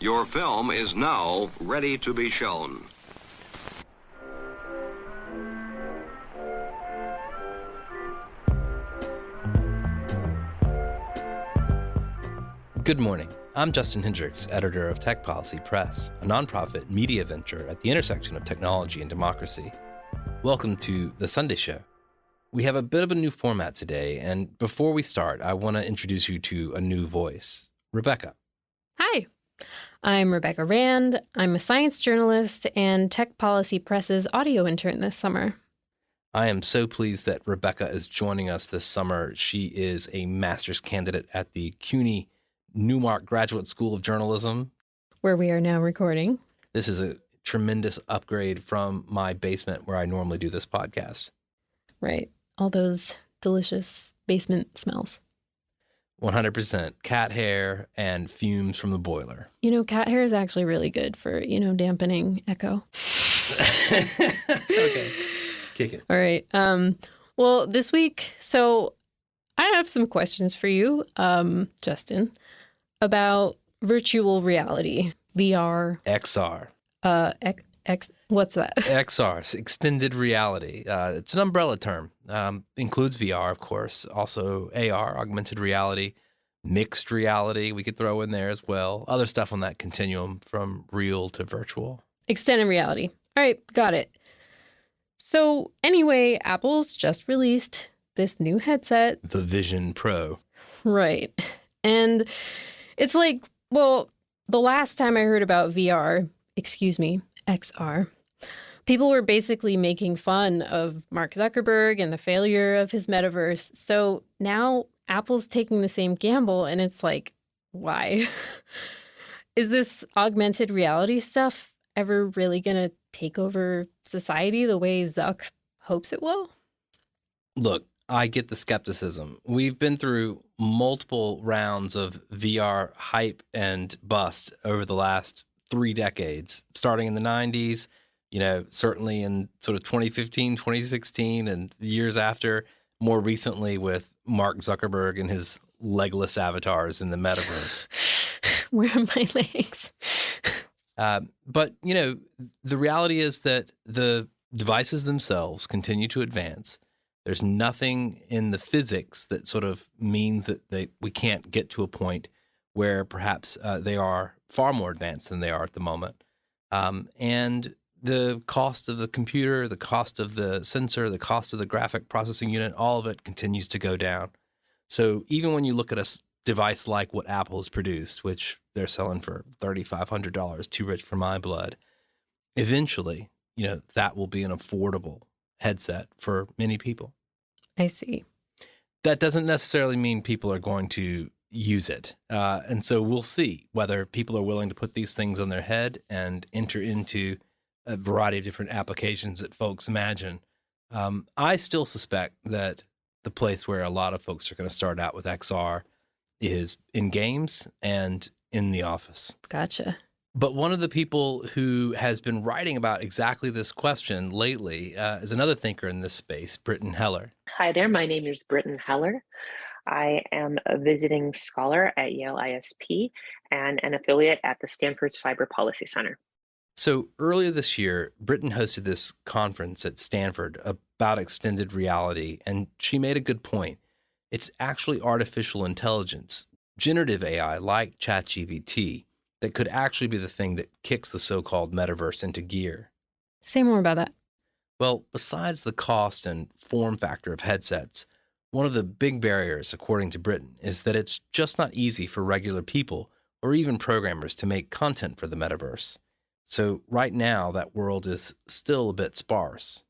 Your film is now ready to be shown. Good morning. I'm Justin Hendricks, editor of Tech Policy Press, a nonprofit media venture at the intersection of technology and democracy. Welcome to The Sunday Show. We have a bit of a new format today, and before we start, I want to introduce you to a new voice, Rebecca. Hi, I'm Rebecca Rand. I'm a science journalist and Tech Policy Press's audio intern this summer. I am so pleased that Rebecca is joining us this summer. She is a master's candidate at the CUNY Newmark Graduate School of Journalism, where we are now recording. This is a tremendous upgrade from my basement where I normally do this podcast. Right. All those delicious basement smells. 100%. Cat hair and fumes from the boiler. You know, cat hair is actually really good for, dampening echo. Okay. Kick it. All right. Well, this week, so I have some questions for you, Justin, about virtual reality, VR. XR. What's that? XR, extended reality. It's an umbrella term. Includes VR, of course. Also AR, augmented reality, mixed reality we could throw in there as well. Other stuff on that continuum from real to virtual. Extended reality. All right, got it. So anyway, Apple's just released this new headset. The Vision Pro. Right. And it's like, well, the last time I heard about XR, people were basically making fun of Mark Zuckerberg and the failure of his metaverse. So now Apple's taking the same gamble, and it's like, why? Is this augmented reality stuff ever really going to take over society the way Zuck hopes it will? Look, I get the skepticism. We've been through multiple rounds of VR hype and bust over the last 3 decades, starting in the 90s, certainly in sort of 2015, 2016, and the years after, more recently with Mark Zuckerberg and his legless avatars in the metaverse. Where are my legs? But, the reality is that the devices themselves continue to advance. There's nothing in the physics that sort of means that we can't get to a point where perhaps they are far more advanced than they are at the moment. And the cost of the computer, the cost of the sensor, the cost of the graphic processing unit, all of it continues to go down. So even when you look at a device like what Apple has produced, which they're selling for $3,500, too rich for my blood, eventually, that will be an affordable headset for many people. I see. That doesn't necessarily mean people are going to use it. And so we'll see whether people are willing to put these things on their head and enter into a variety of different applications that folks imagine. I still suspect that the place where a lot of folks are going to start out with XR is in games and in the office. Gotcha. But one of the people who has been writing about exactly this question lately is another thinker in this space, Brittan Heller. Hi there, my name is Brittan Heller. I am a visiting scholar at Yale ISP and an affiliate at the Stanford Cyber Policy Center. So earlier this year, Brittan hosted this conference at Stanford about extended reality, and she made a good point. It's actually artificial intelligence, generative AI like ChatGPT, that could actually be the thing that kicks the so-called metaverse into gear. Say more about that. Well, besides the cost and form factor of headsets, one of the big barriers, according to Brittan, is that it's just not easy for regular people or even programmers to make content for the metaverse. So right now, that world is still a bit sparse.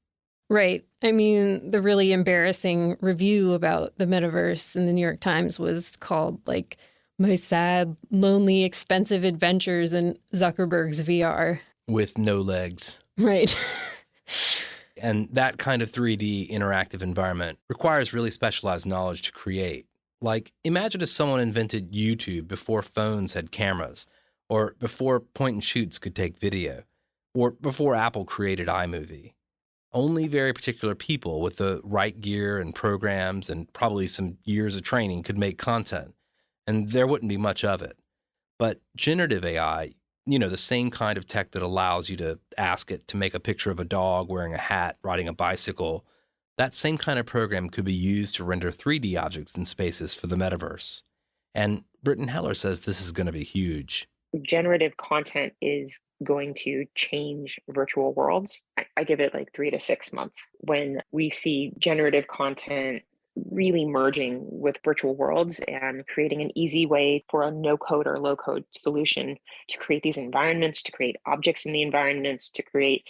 Right. I mean, the really embarrassing review about the metaverse in the New York Times was called, My Sad, Lonely, Expensive Adventures in Zuckerberg's VR. With no legs. Right. And that kind of 3D interactive environment requires really specialized knowledge to create. Imagine if someone invented YouTube before phones had cameras, or before point-and-shoots could take video, or before Apple created iMovie. Only very particular people with the right gear and programs and probably some years of training could make content, and there wouldn't be much of it. But generative AI the same kind of tech that allows you to ask it to make a picture of a dog wearing a hat, riding a bicycle, that same kind of program could be used to render 3D objects in spaces for the metaverse. And Brittan Heller says this is going to be huge. Generative content is going to change virtual worlds. I give it like 3 to 6 months when we see generative content really merging with virtual worlds and creating an easy way for a no-code or low-code solution to create these environments, to create objects in the environments, to create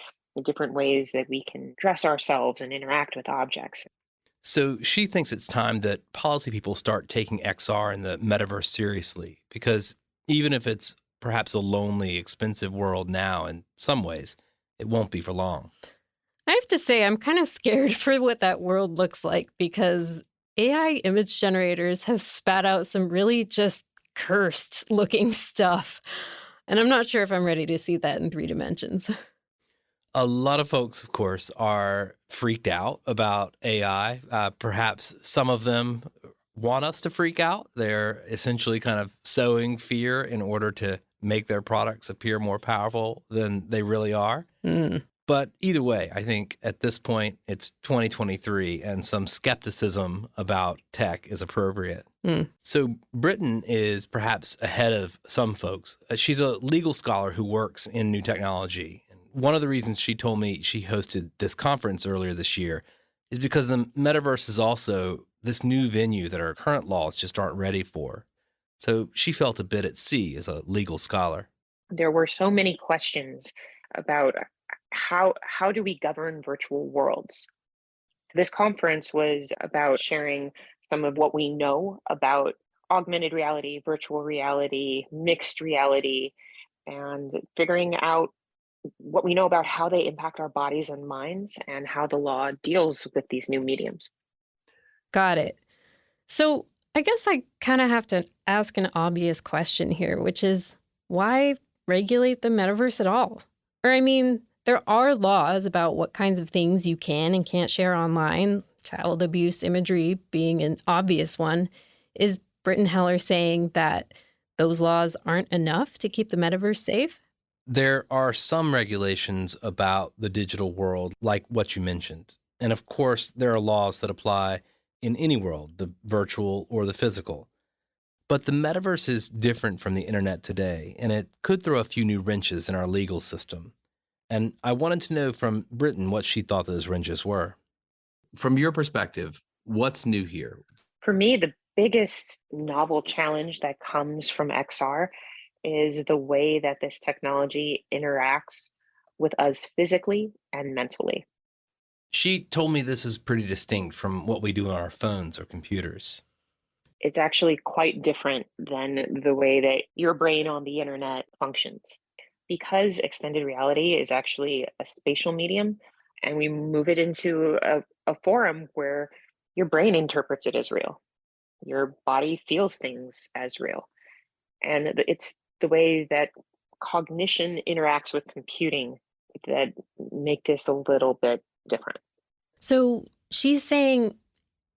different ways that we can dress ourselves and interact with objects. So she thinks it's time that policy people start taking XR and the metaverse seriously, because even if it's perhaps a lonely, expensive world now in some ways, it won't be for long. I have to say, I'm kind of scared for what that world looks like, because AI image generators have spat out some really just cursed looking stuff. And I'm not sure if I'm ready to see that in 3 dimensions. A lot of folks, of course, are freaked out about AI. Perhaps some of them want us to freak out. They're essentially kind of sowing fear in order to make their products appear more powerful than they really are. But either way, I think at this point, it's 2023 and some skepticism about tech is appropriate. So Brittan is perhaps ahead of some folks. She's a legal scholar who works in new technology. One of the reasons she told me she hosted this conference earlier this year is because the metaverse is also this new venue that our current laws just aren't ready for. So she felt a bit at sea as a legal scholar. There were so many questions about how do we govern virtual worlds? This conference was about sharing some of what we know about augmented reality, virtual reality, mixed reality, and figuring out what we know about how they impact our bodies and minds and how the law deals with these new mediums. Got it. So I guess I kind of have to ask an obvious question here, which is why regulate the metaverse at all? Or I mean, there are laws about what kinds of things you can and can't share online, child abuse imagery being an obvious one. Is Brittan Heller saying that those laws aren't enough to keep the metaverse safe? There are some regulations about the digital world, like what you mentioned. And of course, there are laws that apply in any world, the virtual or the physical. But the metaverse is different from the internet today, and it could throw a few new wrenches in our legal system. And I wanted to know from Brittan what she thought those wrenches were. From your perspective, what's new here? For me, the biggest novel challenge that comes from XR is the way that this technology interacts with us physically and mentally. She told me this is pretty distinct from what we do on our phones or computers. It's actually quite different than the way that your brain on the internet functions. Because extended reality is actually a spatial medium, and we move it into a forum where your brain interprets it as real. Your body feels things as real. And it's the way that cognition interacts with computing that make this a little bit different. So she's saying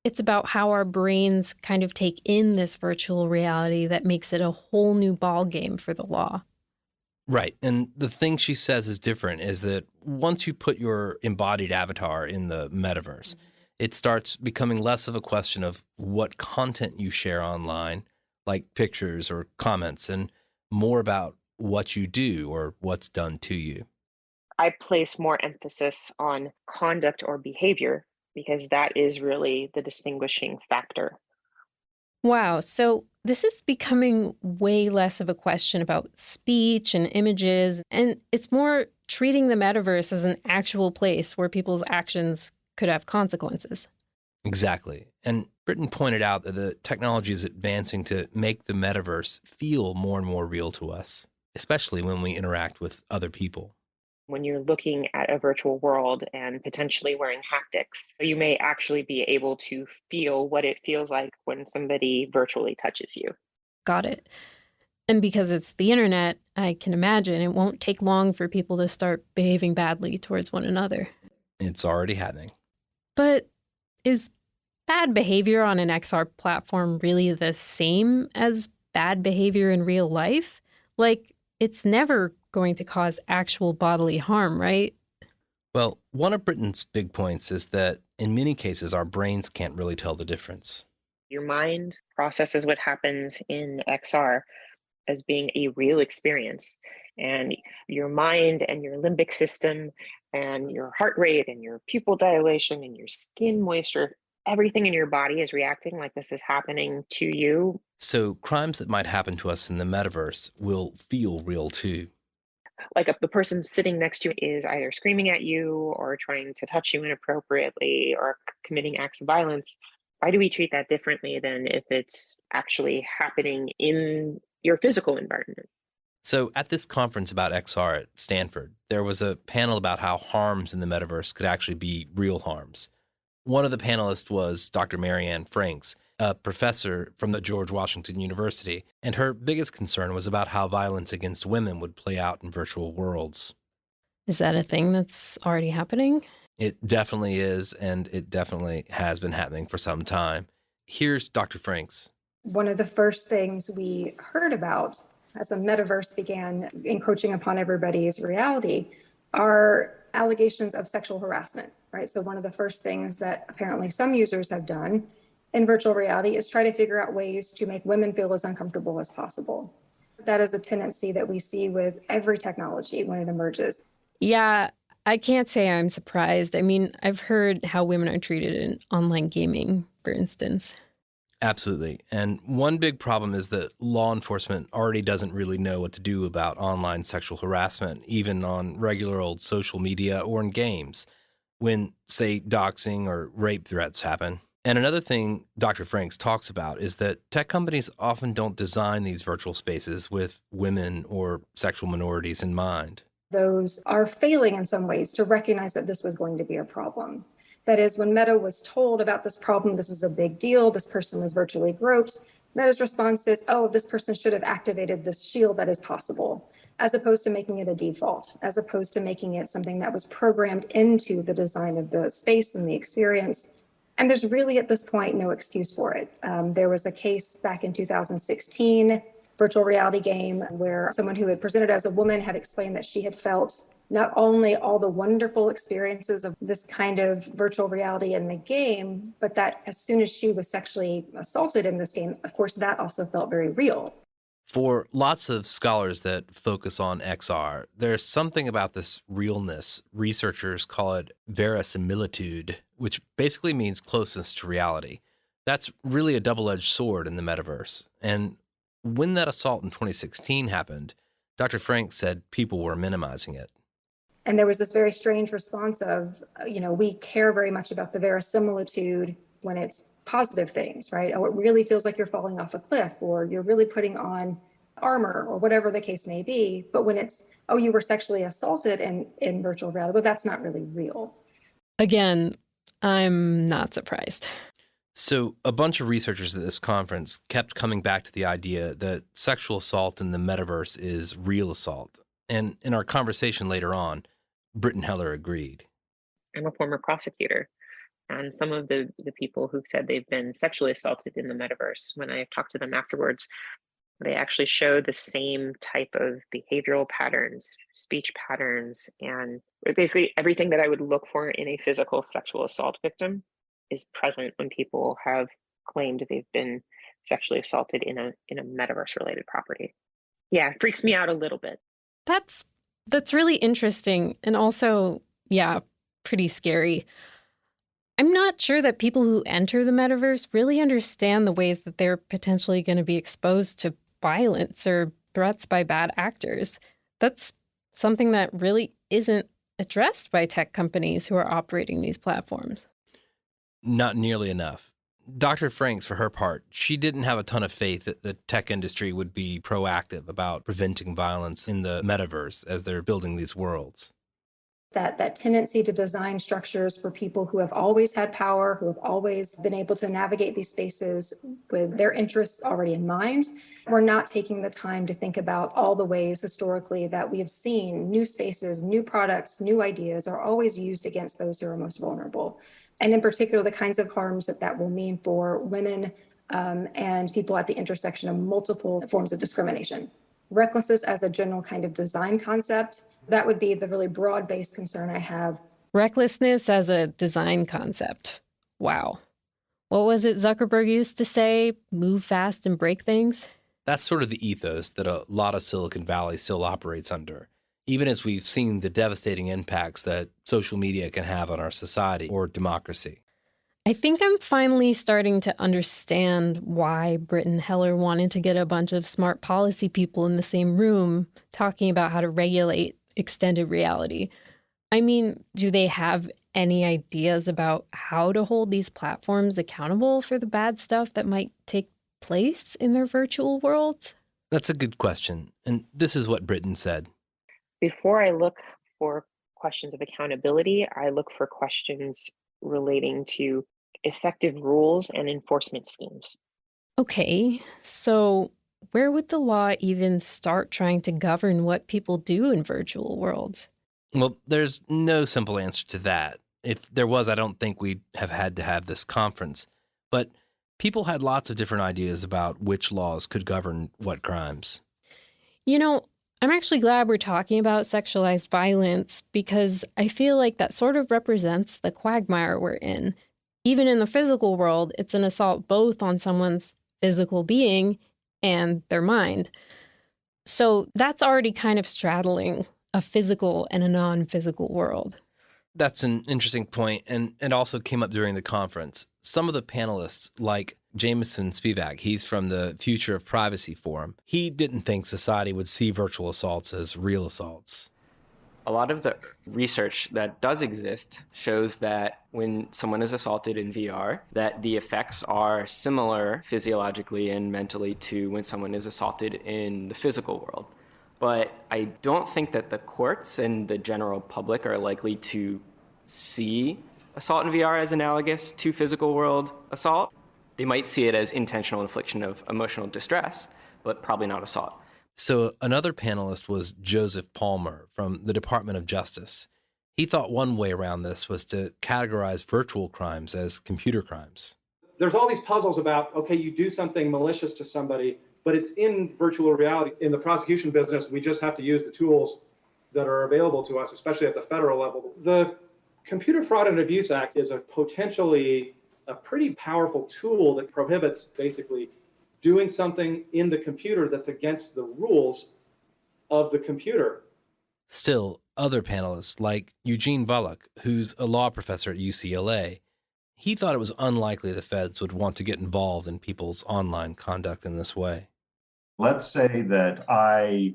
it's about how our brains kind of take in this virtual reality that makes it a whole new ballgame for the law. Right. And the thing she says is different is that once you put your embodied avatar in the metaverse, it starts becoming less of a question of what content you share online, like pictures or comments, and more about what you do or what's done to you. I place more emphasis on conduct or behavior because that is really the distinguishing factor. Wow. So this is becoming way less of a question about speech and images, and it's more treating the metaverse as an actual place where people's actions could have consequences. Exactly. And Brittan pointed out that the technology is advancing to make the metaverse feel more and more real to us, especially when we interact with other people. When you're looking at a virtual world and potentially wearing haptics, you may actually be able to feel what it feels like when somebody virtually touches you. Got it. And because it's the internet, I can imagine it won't take long for people to start behaving badly towards one another. It's already happening. But is bad behavior on an XR platform really the same as bad behavior in real life? Like, it's never going to cause actual bodily harm, right? Well, one of Brittan's big points is that in many cases, our brains can't really tell the difference. Your mind processes what happens in XR as being a real experience. And your mind and your limbic system and your heart rate and your pupil dilation and your skin moisture, everything in your body is reacting like this is happening to you. So crimes that might happen to us in the metaverse will feel real too. Like if the person sitting next to you is either screaming at you or trying to touch you inappropriately or committing acts of violence, why do we treat that differently than if it's actually happening in your physical environment? So at this conference about XR at Stanford, there was a panel about how harms in the metaverse could actually be real harms. One of the panelists was Dr. Marianne Franks, a professor from the George Washington University, and her biggest concern was about how violence against women would play out in virtual worlds. Is that a thing that's already happening? It definitely is, and it definitely has been happening for some time. Here's Dr. Franks. One of the first things we heard about as the metaverse began encroaching upon everybody's reality are allegations of sexual harassment, right? So one of the first things that apparently some users have done in virtual reality is try to figure out ways to make women feel as uncomfortable as possible. That is a tendency that we see with every technology when it emerges. Yeah, I can't say I'm surprised. I mean, I've heard how women are treated in online gaming, for instance. Absolutely. And one big problem is that law enforcement already doesn't really know what to do about online sexual harassment, even on regular old social media or in games, when, say, doxing or rape threats happen. And another thing Dr. Franks talks about is that tech companies often don't design these virtual spaces with women or sexual minorities in mind. Those are failing in some ways to recognize that this was going to be a problem. That is, when Meta was told about this problem, this is a big deal, this person was virtually groped, Meta's response is, oh, this person should have activated this shield that is possible, as opposed to making it a default, as opposed to making it something that was programmed into the design of the space and the experience. And there's really, at this point, no excuse for it. There was a case back in 2016, virtual reality game, where someone who had presented as a woman had explained that she had felt not only all the wonderful experiences of this kind of virtual reality in the game, but that as soon as she was sexually assaulted in this game, of course, that also felt very real. For lots of scholars that focus on XR, there's something about this realness. Researchers call it verisimilitude, which basically means closeness to reality. That's really a double-edged sword in the metaverse. And when that assault in 2016 happened, Dr. Franks said people were minimizing it. And there was this very strange response of, we care very much about the verisimilitude when it's positive things, right? Oh, it really feels like you're falling off a cliff, or you're really putting on armor, or whatever the case may be. But when it's, oh, you were sexually assaulted in virtual reality, but that's not really real. Again, I'm not surprised. So a bunch of researchers at this conference kept coming back to the idea that sexual assault in the metaverse is real assault. And in our conversation later on, Brittan Heller agreed. I'm a former prosecutor, and some of the people who've said they've been sexually assaulted in the metaverse, when I talked to them afterwards, they actually showed the same type of behavioral patterns, speech patterns, and basically everything that I would look for in a physical sexual assault victim is present when people have claimed they've been sexually assaulted in a metaverse related property. Yeah, it freaks me out a little bit. That's really interesting, and also, yeah, pretty scary. I'm not sure that people who enter the metaverse really understand the ways that they're potentially going to be exposed to violence or threats by bad actors. That's something that really isn't addressed by tech companies who are operating these platforms. Not nearly enough. Dr. Franks, for her part, she didn't have a ton of faith that the tech industry would be proactive about preventing violence in the metaverse as they're building these worlds. That tendency to design structures for people who have always had power, who have always been able to navigate these spaces with their interests already in mind. We're not taking the time to think about all the ways historically that we have seen new spaces, new products, new ideas are always used against those who are most vulnerable. And in particular, the kinds of harms that will mean for women and people at the intersection of multiple forms of discrimination, Recklessness as a general kind of design concept, that would be the really broad-based concern I have. Recklessness as a design concept. Wow. What was it Zuckerberg used to say? Move fast and break things? That's sort of the ethos that a lot of Silicon Valley still operates under, even as we've seen the devastating impacts that social media can have on our society or democracy. I think I'm finally starting to understand why Brittan Heller wanted to get a bunch of smart policy people in the same room talking about how to regulate extended reality. I mean, do they have any ideas about how to hold these platforms accountable for the bad stuff that might take place in their virtual worlds? That's a good question. And this is what Brittan said. Before I look for questions of accountability, I look for questions relating to effective rules and enforcement schemes. Okay, so where would the law even start trying to govern what people do in virtual worlds? Well, there's no simple answer to that. If there was, I don't think we'd have had to have this conference. But people had lots of different ideas about which laws could govern what crimes. You know, I'm actually glad we're talking about sexualized violence because I feel like that sort of represents the quagmire we're in. Even in the physical world, it's an assault both on someone's physical being and their mind. So that's already kind of straddling a physical and a non-physical world. That's an interesting point, and it also came up during the conference. Some of the panelists, like Jameson Spivack, he's from the Future of Privacy Forum, he didn't think society would see virtual assaults as real assaults. A lot of the research that does exist shows that when someone is assaulted in VR, that the effects are similar physiologically and mentally to when someone is assaulted in the physical world. But I don't think that the courts and the general public are likely to see assault in VR as analogous to physical world assault. They might see it as intentional infliction of emotional distress, but probably not assault. So another panelist was Joseph Palmer from the Department of Justice. He thought one way around this was to categorize virtual crimes as computer crimes. There's all these puzzles about, okay, you do something malicious to somebody, but it's in virtual reality. In the prosecution business, we just have to use the tools that are available to us, especially at the federal level. The Computer Fraud and Abuse Act is a potentially a pretty powerful tool that prohibits basically doing something in the computer that's against the rules of the computer. Still, other panelists, like Eugene Volokh, who's a law professor at UCLA, he thought it was unlikely the feds would want to get involved in people's online conduct in this way. Let's say that I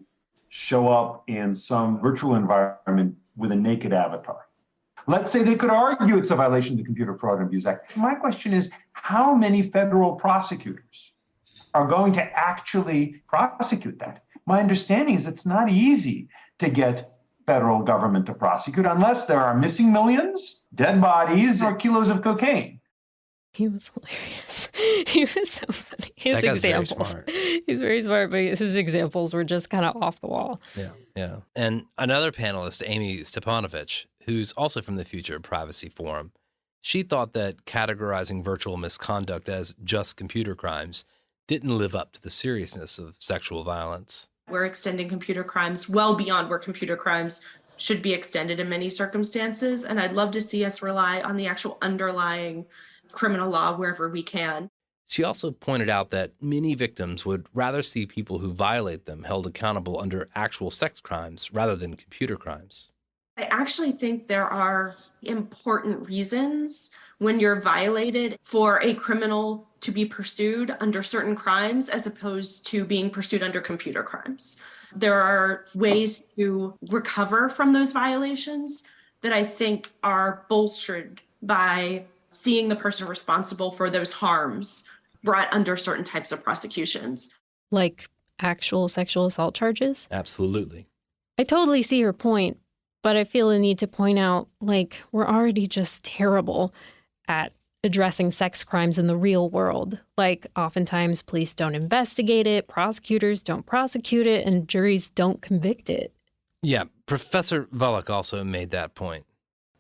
show up in some virtual environment with a naked avatar. Let's say they could argue it's a violation of the Computer Fraud and Abuse Act. My question is, how many federal prosecutors are going to actually prosecute that? My understanding is it's not easy to get federal government to prosecute unless there are missing millions, dead bodies, or kilos of cocaine. He was hilarious. He was so funny. His That guy's examples. very smart. He's very smart, but his examples were just kind of off the wall. Yeah. And another panelist, Amie Stepanovich, who's also from the Future of Privacy Forum, she thought that categorizing virtual misconduct as just computer crimes didn't live up to the seriousness of sexual violence. We're extending computer crimes well beyond where computer crimes should be extended in many circumstances. And I'd love to see us rely on the actual underlying criminal law wherever we can. She also pointed out that many victims would rather see people who violate them held accountable under actual sex crimes rather than computer crimes. I actually think there are important reasons when you're violated for a criminal to be pursued under certain crimes as opposed to being pursued under computer crimes. There are ways to recover from those violations that I think are bolstered by seeing the person responsible for those harms brought under certain types of prosecutions. Like actual sexual assault charges? Absolutely. I totally see your point, but I feel a need to point out, like, we're already just terrible at addressing sex crimes in the real world. Like, oftentimes police don't investigate it, prosecutors don't prosecute it, and juries don't convict it. Yeah, Professor Volokh also made that point.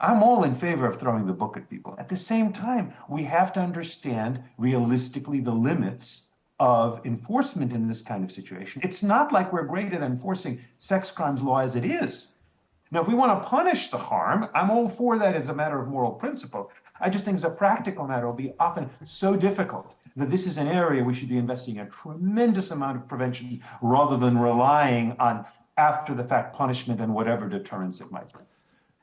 I'm all in favor of throwing the book at people. At the same time, we have to understand realistically the limits of enforcement in this kind of situation. It's not like we're great at enforcing sex crimes law as it is. Now, if we want to punish the harm, I'm all for that as a matter of moral principle. I just think as a practical matter, it'll be often so difficult that this is an area we should be investing a tremendous amount of prevention rather than relying on after-the-fact punishment and whatever deterrence it might bring.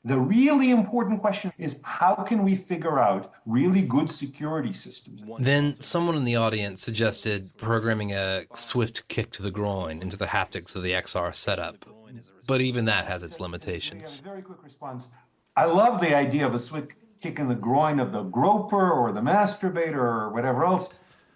The really important question is, how can we figure out really good security systems? Then someone in the audience suggested programming a swift kick to the groin into the haptics of the XR setup. But even that has its limitations. Very quick response. I love the idea of a swift kick in the groin of the groper or the masturbator or whatever else,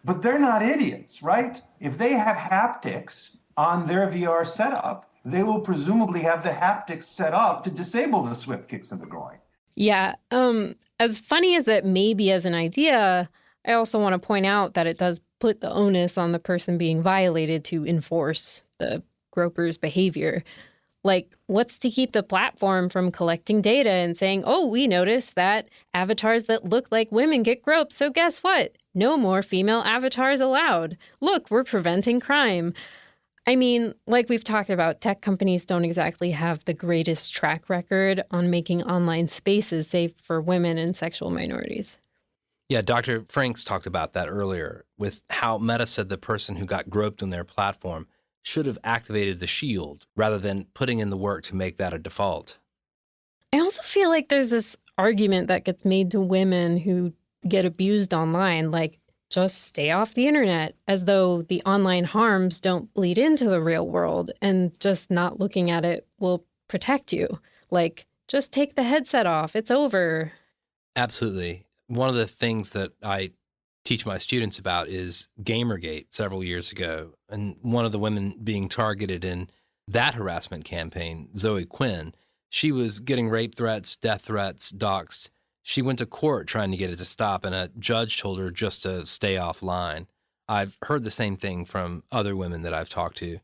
but they're not idiots, right? If they have haptics on their VR setup, they will presumably have the haptics set up to disable the swift kicks in the groin. Yeah. As funny as that may be as an idea, I also want to point out that it does put the onus on the person being violated to enforce the groper's behavior. Like, what's to keep the platform from collecting data and saying, oh, we noticed that avatars that look like women get groped, so guess what? No more female avatars allowed. Look, we're preventing crime. I mean, like we've talked about, tech companies don't exactly have the greatest track record on making online spaces safe for women and sexual minorities. Yeah, Dr. Franks talked about that earlier with how Meta said the person who got groped on their platform should have activated the shield rather than putting in the work to make that a default. I also feel like there's this argument that gets made to women who get abused online, like, just stay off the internet, as though the online harms don't bleed into the real world and just not looking at it will protect you. Like, just take the headset off. It's over. Absolutely. One of the things that I teach my students about is Gamergate several years ago. And one of the women being targeted in that harassment campaign, Zoe Quinn, she was getting rape threats, death threats, doxxed. She went to court trying to get it to stop, and a judge told her just to stay offline. I've heard the same thing from other women that I've talked to.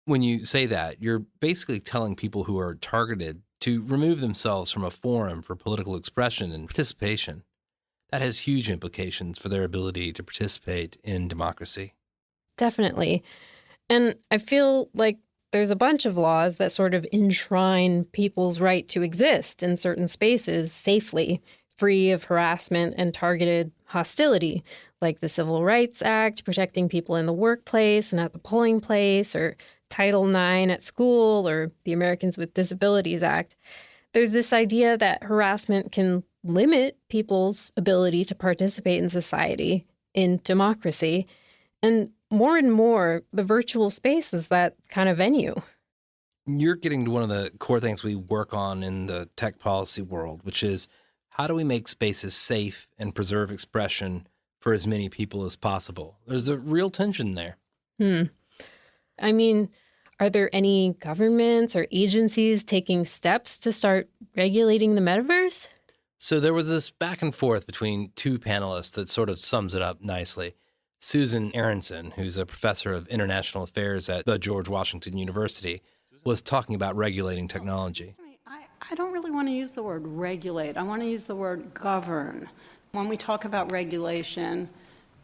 When you say that, you're basically telling people who are targeted to remove themselves from a forum for political expression and participation. That has huge implications for their ability to participate in democracy. Definitely. And I feel like there's a bunch of laws that sort of enshrine people's right to exist in certain spaces safely, free of harassment and targeted hostility, like the Civil Rights Act, protecting people in the workplace and at the polling place, or Title IX at school, or the Americans with Disabilities Act. There's this idea that harassment can limit people's ability to participate in society, in democracy. And more, the virtual space is that kind of venue. You're getting to one of the core things we work on in the tech policy world, which is how do we make spaces safe and preserve expression for as many people as possible? There's a real tension there. I mean, are there any governments or agencies taking steps to start regulating the metaverse? So there was this back and forth between two panelists that sort of sums it up nicely. Susan Aaronson, who's a professor of international affairs at the George Washington University, was talking about regulating technology. I don't really want to use the word regulate. I want to use the word govern. When we talk about regulation,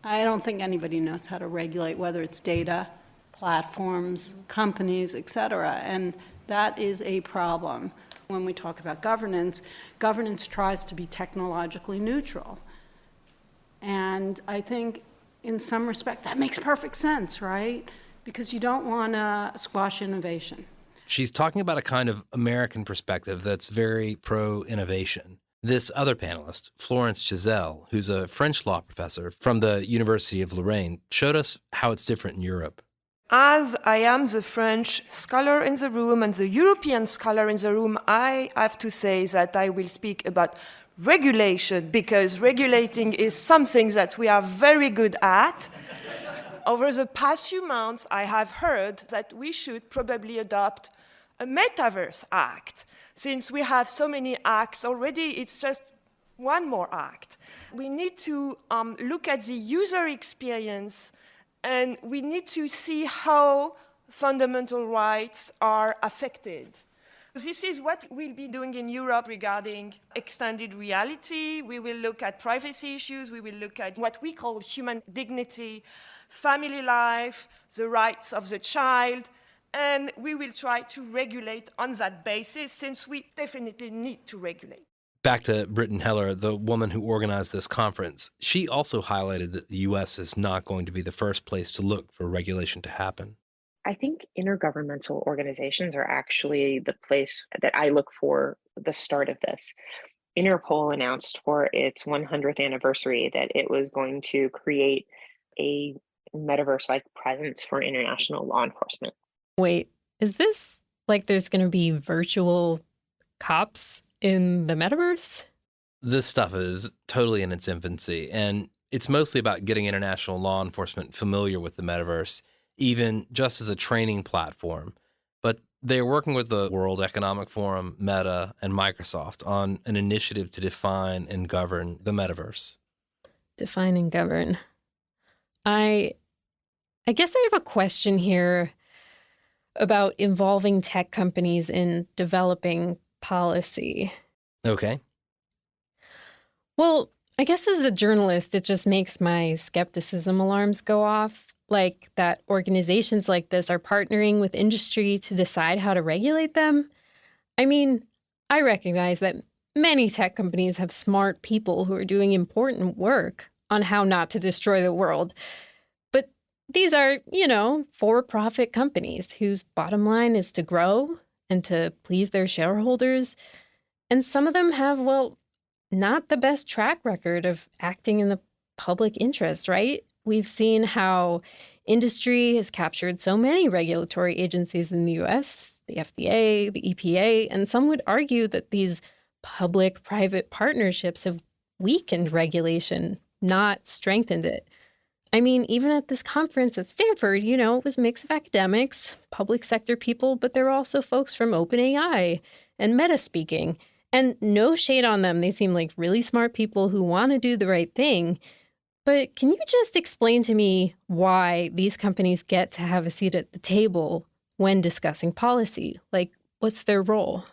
I don't think anybody knows how to regulate, whether it's data, platforms, companies, et cetera. And that is a problem. When we talk about governance, governance tries to be technologically neutral. And I think in some respect that makes perfect sense, right? Because you don't want to squash innovation. She's talking about a kind of American perspective that's very pro-innovation. This other panelist, Florence G'Sell, who's a French law professor from the University of Lorraine, showed us how it's different in Europe. As I am the French scholar in the room and the European scholar in the room, I have to say that I will speak about regulation, because regulating is something that we are very good at. Over the past few months, I have heard that we should probably adopt a Metaverse Act. Since we have so many acts already, it's just one more act. We need to look at the user experience, and we need to see how fundamental rights are affected. This is what we'll be doing in Europe regarding extended reality. We will look at privacy issues. We will look at what we call human dignity. family life, the rights of the child, and we will try to regulate on that basis, since we definitely need to regulate. Back to Brittan Heller, the woman who organized this conference. She also highlighted that the U.S. is not going to be the first place to look for regulation to happen. I think intergovernmental organizations are actually the place that I look for the start of this. Interpol announced for its 100th anniversary that it was going to create a metaverse-like presence for international law enforcement. Wait, is this like there's going to be virtual cops in the metaverse? This stuff is totally in its infancy, and it's mostly about getting international law enforcement familiar with the metaverse, even just as a training platform. But they're working with the World Economic Forum, Meta, and Microsoft on an initiative to define and govern the metaverse. Define and govern. I guess I have a question here about involving tech companies in developing policy. Okay. Well, I guess as a journalist, it just makes my skepticism alarms go off. Like that organizations like this are partnering with industry to decide how to regulate them. I mean, I recognize that many tech companies have smart people who are doing important work on how not to destroy the world. But these are, for-profit companies whose bottom line is to grow and to please their shareholders. And some of them have, not the best track record of acting in the public interest, right? We've seen how industry has captured so many regulatory agencies in the U.S., the FDA, the EPA, and some would argue that these public-private partnerships have weakened regulation, not strengthened it. I mean, even at this conference at Stanford, it was a mix of academics, public sector people, but there were also folks from OpenAI and Meta speaking. And no shade on them. They seem like really smart people who want to do the right thing. But can you just explain to me why these companies get to have a seat at the table when discussing policy? Like, what's their role?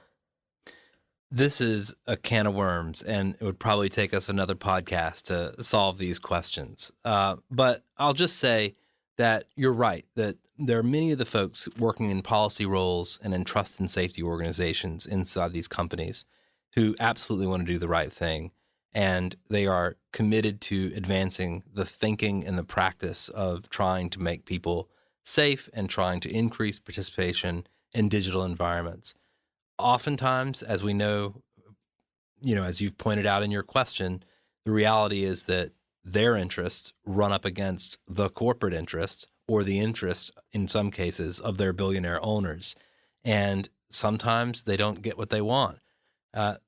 This is a can of worms, and it would probably take us another podcast to solve these questions. But I'll just say that you're right, that there are many of the folks working in policy roles and in trust and safety organizations inside these companies who absolutely want to do the right thing. And they are committed to advancing the thinking and the practice of trying to make people safe and trying to increase participation in digital environments. Oftentimes, as we know, as you've pointed out in your question, the reality is that their interests run up against the corporate interest or the interest, in some cases, of their billionaire owners. And sometimes they don't get what they want.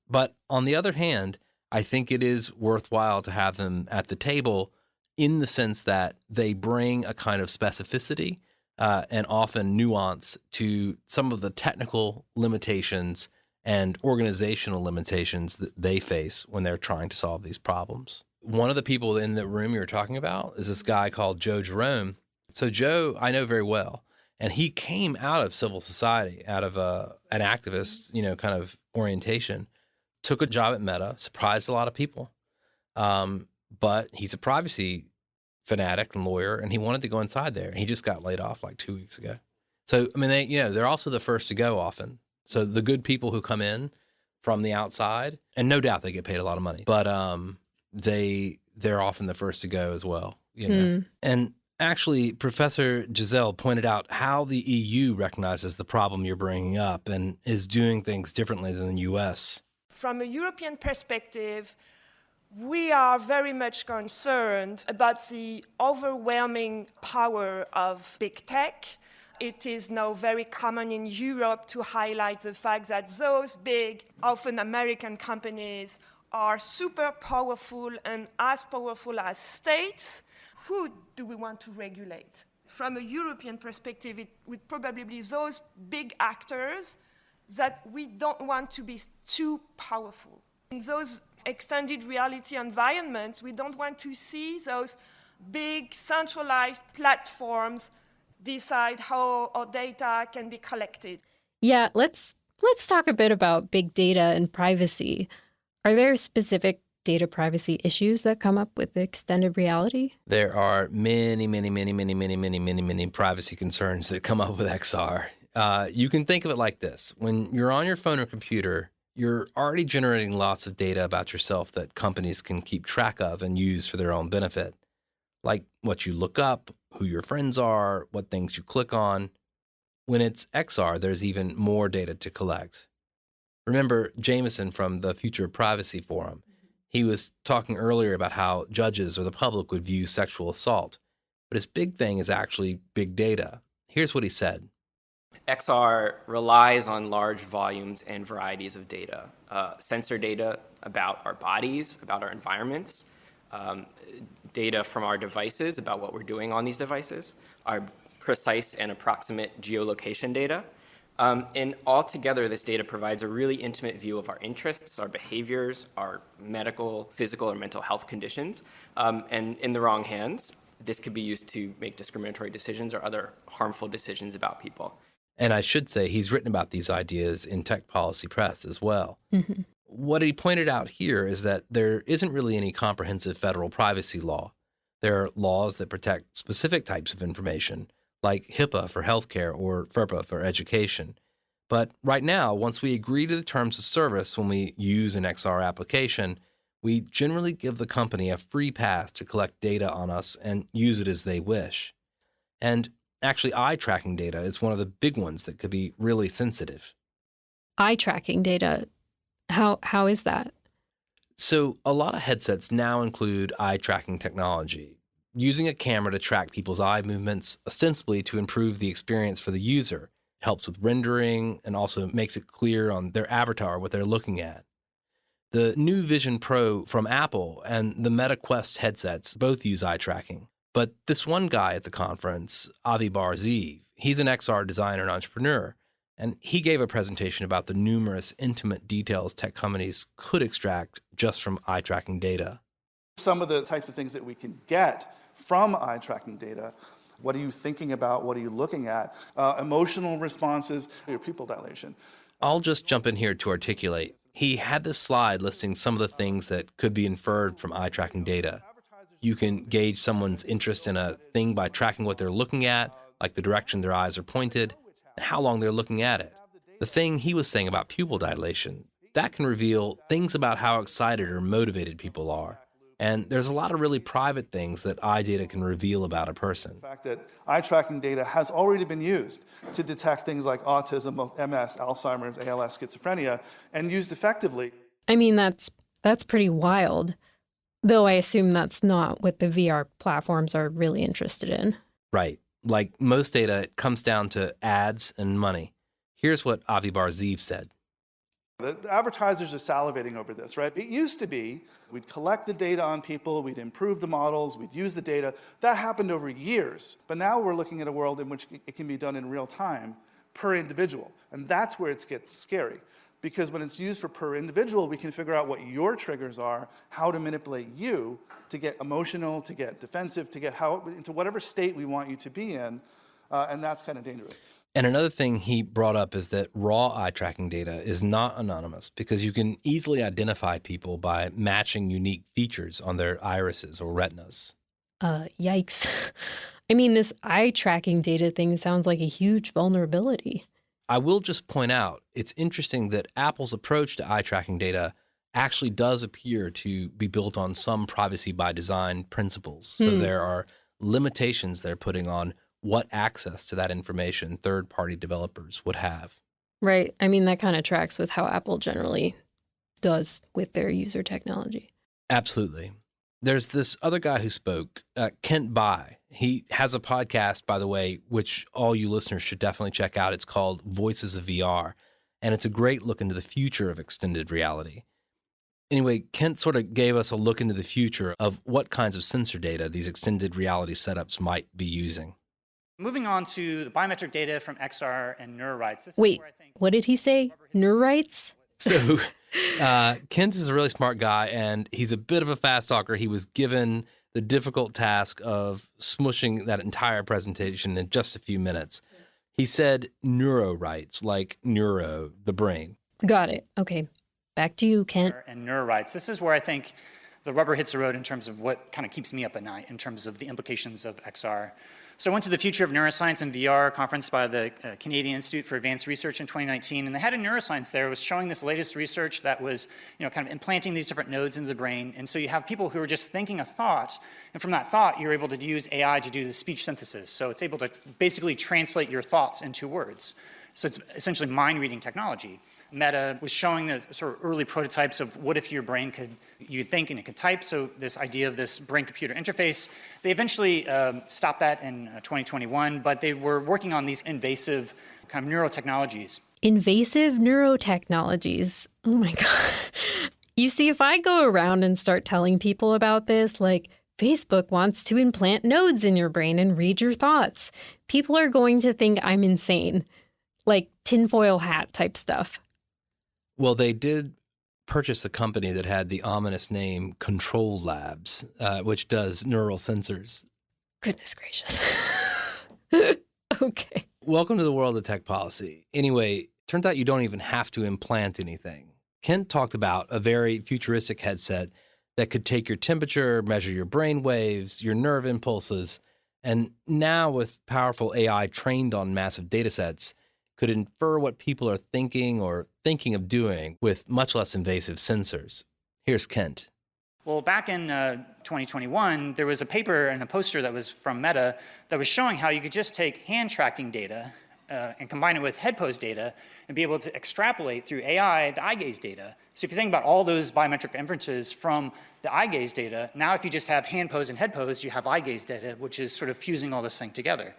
But on the other hand, I think it is worthwhile to have them at the table in the sense that they bring a kind of specificity and often nuance to some of the technical limitations and organizational limitations that they face when they're trying to solve these problems. One of the people in the room you were talking about is this guy called Joe Jerome. So Joe, I know very well, and he came out of civil society, out of an activist, kind of orientation, took a job at Meta, surprised a lot of people. But he's a privacy fanatic and lawyer, and he wanted to go inside there. And he just got laid off like 2 weeks ago. So, I mean, they're also the first to go often. So the good people who come in from the outside, and no doubt they get paid a lot of money, but they're often the first to go as well, And actually, Professor G'Sell pointed out how the EU recognizes the problem you're bringing up and is doing things differently than the U.S. From a European perspective, we are very much concerned about the overwhelming power of big tech. It is now very common in Europe to highlight the fact that those big, often American companies are super powerful and as powerful as states. Who do we want to regulate? From a European perspective, it would probably be those big actors that we don't want to be too powerful. In those extended reality environments, we don't want to see those big centralized platforms decide how our data can be collected. Yeah, let's talk a bit about big data and privacy. Are there specific data privacy issues that come up with extended reality? There are many privacy concerns that come up with XR. You can think of it like this. When you're on your phone or computer, you're already generating lots of data about yourself that companies can keep track of and use for their own benefit, like what you look up, who your friends are, what things you click on. When it's XR, there's even more data to collect. Remember Jameson from the Future Privacy Forum. He was talking earlier about how judges or the public would view sexual assault. But his big thing is actually big data. Here's what he said. XR relies on large volumes and varieties of data. Sensor data about our bodies, about our environments, data from our devices about what we're doing on these devices, our precise and approximate geolocation data. And altogether, this data provides a really intimate view of our interests, our behaviors, our medical, physical, or mental health conditions. And in the wrong hands, this could be used to make discriminatory decisions or other harmful decisions about people. And I should say he's written about these ideas in Tech Policy Press as well. Mm-hmm. What he pointed out here is that there isn't really any comprehensive federal privacy law. There are laws that protect specific types of information, like HIPAA for healthcare or FERPA for education. But right now, once we agree to the terms of service when we use an XR application, we generally give the company a free pass to collect data on us and use it as they wish. And actually, eye tracking data is one of the big ones that could be really sensitive. Eye tracking data, how is that? So a lot of headsets now include eye tracking technology, using a camera to track people's eye movements, ostensibly to improve the experience for the user. It helps with rendering and also makes it clear on their avatar what they're looking at. The new Vision Pro from Apple and the Meta Quest headsets both use eye tracking. But this one guy at the conference, Avi Bar Zeev, he's an XR designer and entrepreneur, and he gave a presentation about the numerous intimate details tech companies could extract just from eye tracking data. Some of the types of things that we can get from eye tracking data. What are you thinking about? What are you looking at? Emotional responses, your pupil dilation. I'll just jump in here to articulate. He had this slide listing some of the things that could be inferred from eye tracking data. You can gauge someone's interest in a thing by tracking what they're looking at, like the direction their eyes are pointed, and how long they're looking at it. The thing he was saying about pupil dilation, that can reveal things about how excited or motivated people are. And there's a lot of really private things that eye data can reveal about a person. The fact that eye tracking data has already been used to detect things like autism, MS, Alzheimer's, ALS, schizophrenia, and used effectively. I mean, that's pretty wild, though I assume that's not what the VR platforms are really interested in. Right. Like most data, it comes down to ads and money. Here's what Avi Bar Zeev said. The advertisers are salivating over this, right? It used to be we'd collect the data on people, we'd improve the models, we'd use the data. That happened over years. But now we're looking at a world in which it can be done in real time per individual. And that's where it gets scary. Because when it's used for per individual, we can figure out what your triggers are, how to manipulate you to get emotional, to get defensive, to get into whatever state we want you to be in. And that's kind of dangerous. And another thing he brought up is that raw eye tracking data is not anonymous because you can easily identify people by matching unique features on their irises or retinas. Yikes. I mean, this eye tracking data thing sounds like a huge vulnerability. I will just point out, it's interesting that Apple's approach to eye tracking data actually does appear to be built on some privacy by design principles. So there are limitations they're putting on what access to that information third-party developers would have. Right. I mean, that kind of tracks with how Apple generally does with their user technology. Absolutely. There's this other guy who spoke, Kent Bai. He has a podcast, by the way, which all you listeners should definitely check out. It's called Voices of VR, and it's a great look into the future of extended reality. Anyway, Kent sort of gave us a look into the future of what kinds of sensor data these extended reality setups might be using. Moving on to the biometric data from XR and NeuroRights. Wait, what did he say? NeuroRights? So Kent is a really smart guy, and he's a bit of a fast talker. He was given the difficult task of smushing that entire presentation in just a few minutes. He said NeuroRights, like neuro, the brain. Got it. Okay. Back to you, Kent. And NeuroRights. This is where I think the rubber hits the road in terms of what kind of keeps me up at night in terms of the implications of XR. So I went to the Future of Neuroscience and VR conference by the Canadian Institute for Advanced Research in 2019, and the head of neuroscience there was showing this latest research that was, kind of implanting these different nodes into the brain. And so you have people who are just thinking a thought, and from that thought, you're able to use AI to do the speech synthesis. So it's able to basically translate your thoughts into words. So it's essentially mind-reading technology. Meta was showing the sort of early prototypes of what if your brain you'd think and it could type, so this idea of this brain-computer interface. They eventually stopped that in 2021, but they were working on these invasive kind of neurotechnologies. Invasive neurotechnologies. Oh my God. You see, if I go around and start telling people about this, like Facebook wants to implant nodes in your brain and read your thoughts, people are going to think I'm insane. Like tinfoil hat type stuff. Well, they did purchase a company that had the ominous name Control Labs, which does neural sensors. Goodness gracious. Okay. Welcome to the world of tech policy. Anyway, turns out you don't even have to implant anything. Kent talked about a very futuristic headset that could take your temperature, measure your brain waves, your nerve impulses, and now with powerful AI trained on massive data sets, could infer what people are thinking or thinking of doing with much less invasive sensors. Here's Kent. Well, back in 2021, there was a paper and a poster that was from Meta that was showing how you could just take hand tracking data and combine it with head pose data and be able to extrapolate through AI the eye gaze data. So if you think about all those biometric inferences from the eye gaze data, now if you just have hand pose and head pose, you have eye gaze data, which is sort of fusing all this thing together.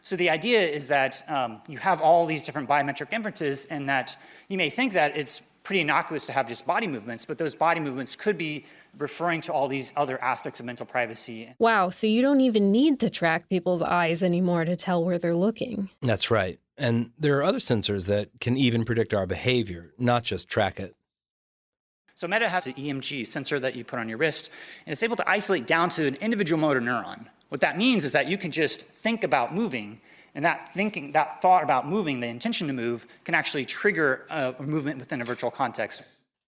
So the idea is that you have all these different biometric inferences, and that you may think that it's pretty innocuous to have just body movements, but those body movements could be referring to all these other aspects of mental privacy. Wow, so you don't even need to track people's eyes anymore to tell where they're looking. That's right. And there are other sensors that can even predict our behavior, not just track it. So Meta has an EMG sensor that you put on your wrist, and it's able to isolate down to an individual motor neuron. What that means is that you can just think about moving, and that thought about moving, the intention to move, can actually trigger a movement within a virtual context.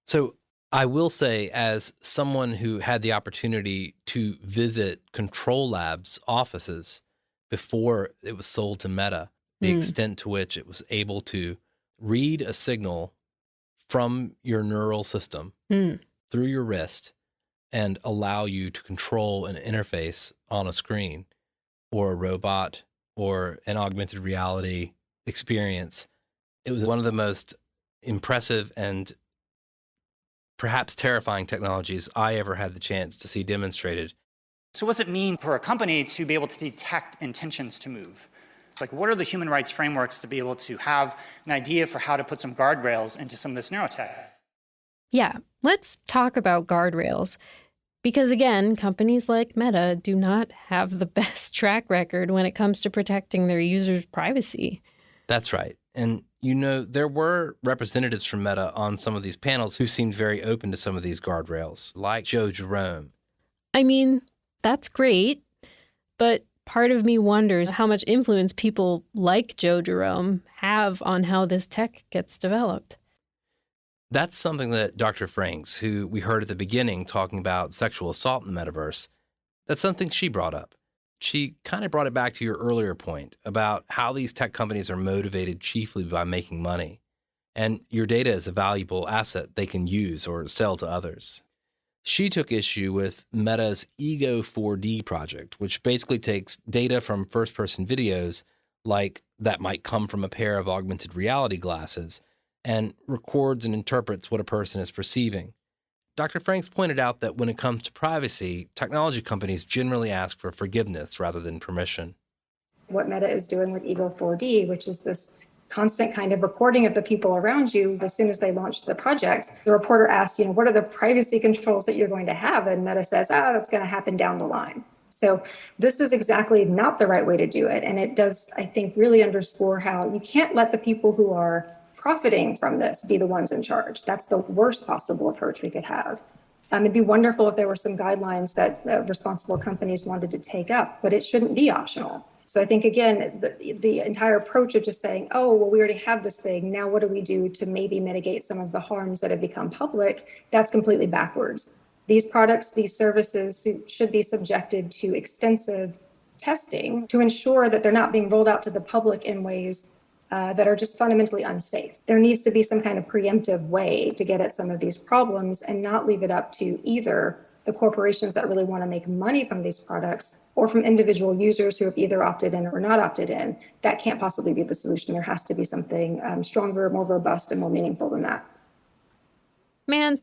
So I will say, as someone who had the opportunity to visit Control Labs offices before it was sold to Meta, the extent to which it was able to read a signal from your neural system through your wrist and allow you to control an interface on a screen or a robot or an augmented reality experience. It was one of the most impressive and perhaps terrifying technologies I ever had the chance to see demonstrated. So what does it mean for a company to be able to detect intentions to move? Like, what are the human rights frameworks to be able to have an idea for how to put some guardrails into some of this neurotech? Yeah, let's talk about guardrails. Because again, companies like Meta do not have the best track record when it comes to protecting their users' privacy. That's right. And, there were representatives from Meta on some of these panels who seemed very open to some of these guardrails, like Joe Jerome. I mean, that's great, but part of me wonders how much influence people like Joe Jerome have on how this tech gets developed. That's something that Dr. Franks, who we heard at the beginning talking about sexual assault in the metaverse, that's something she brought up. She kind of brought it back to your earlier point about how these tech companies are motivated chiefly by making money. And your data is a valuable asset they can use or sell to others. She took issue with Meta's Ego 4D project, which basically takes data from first-person videos, like that might come from a pair of augmented reality glasses, and records and interprets what a person is perceiving. Dr. Franks pointed out that when it comes to privacy, technology companies generally ask for forgiveness rather than permission. What Meta is doing with Ego 4D, which is this constant kind of recording of the people around you as soon as they launch the project. The reporter asks, what are the privacy controls that you're going to have? And Meta says, that's going to happen down the line. So this is exactly not the right way to do it. And it does, I think, really underscore how you can't let the people who are profiting from this be the ones in charge. That's the worst possible approach we could have. It'd be wonderful if there were some guidelines that responsible companies wanted to take up, but it shouldn't be optional. So I think, again, the entire approach of just saying, we already have this thing. Now, what do we do to maybe mitigate some of the harms that have become public? That's completely backwards. These products, these services should be subjected to extensive testing to ensure that they're not being rolled out to the public in ways that are just fundamentally unsafe. There needs to be some kind of preemptive way to get at some of these problems and not leave it up to either the corporations that really want to make money from these products or from individual users who have either opted in or not opted in. That can't possibly be the solution. There has to be something stronger, more robust, and more meaningful than that. Man,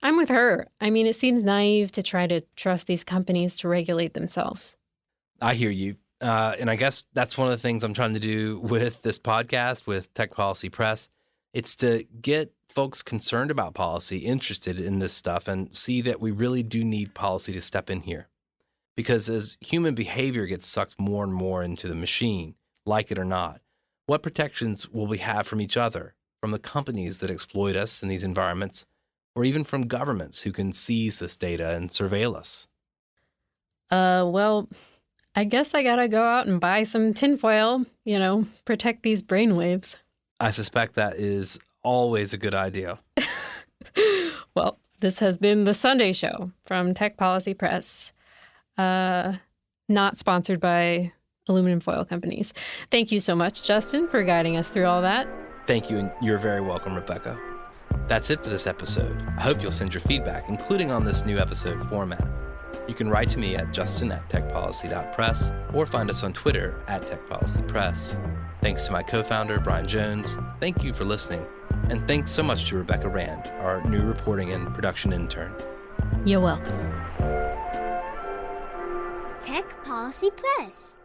I'm with her. I mean, it seems naive to try to trust these companies to regulate themselves. I hear you. And I guess that's one of the things I'm trying to do with this podcast, with Tech Policy Press. It's to get folks concerned about policy interested in this stuff and see that we really do need policy to step in here. Because as human behavior gets sucked more and more into the machine, like it or not, what protections will we have from each other, from the companies that exploit us in these environments, or even from governments who can seize this data and surveil us? Well, I guess I gotta go out and buy some tinfoil, protect these brainwaves. I suspect that is always a good idea. Well, this has been The Sunday Show from Tech Policy Press, not sponsored by aluminum foil companies. Thank you so much, Justin, for guiding us through all that. Thank you, and you're very welcome, Rebecca. That's it for this episode. I hope you'll send your feedback, including on this new episode format. You can write to me at justin@techpolicy.press or find us on Twitter @techpolicypress. Thanks to my co-founder, Brian Jones. Thank you for listening. And thanks so much to Rebecca Rand, our new reporting and production intern. You're welcome. Tech Policy Press.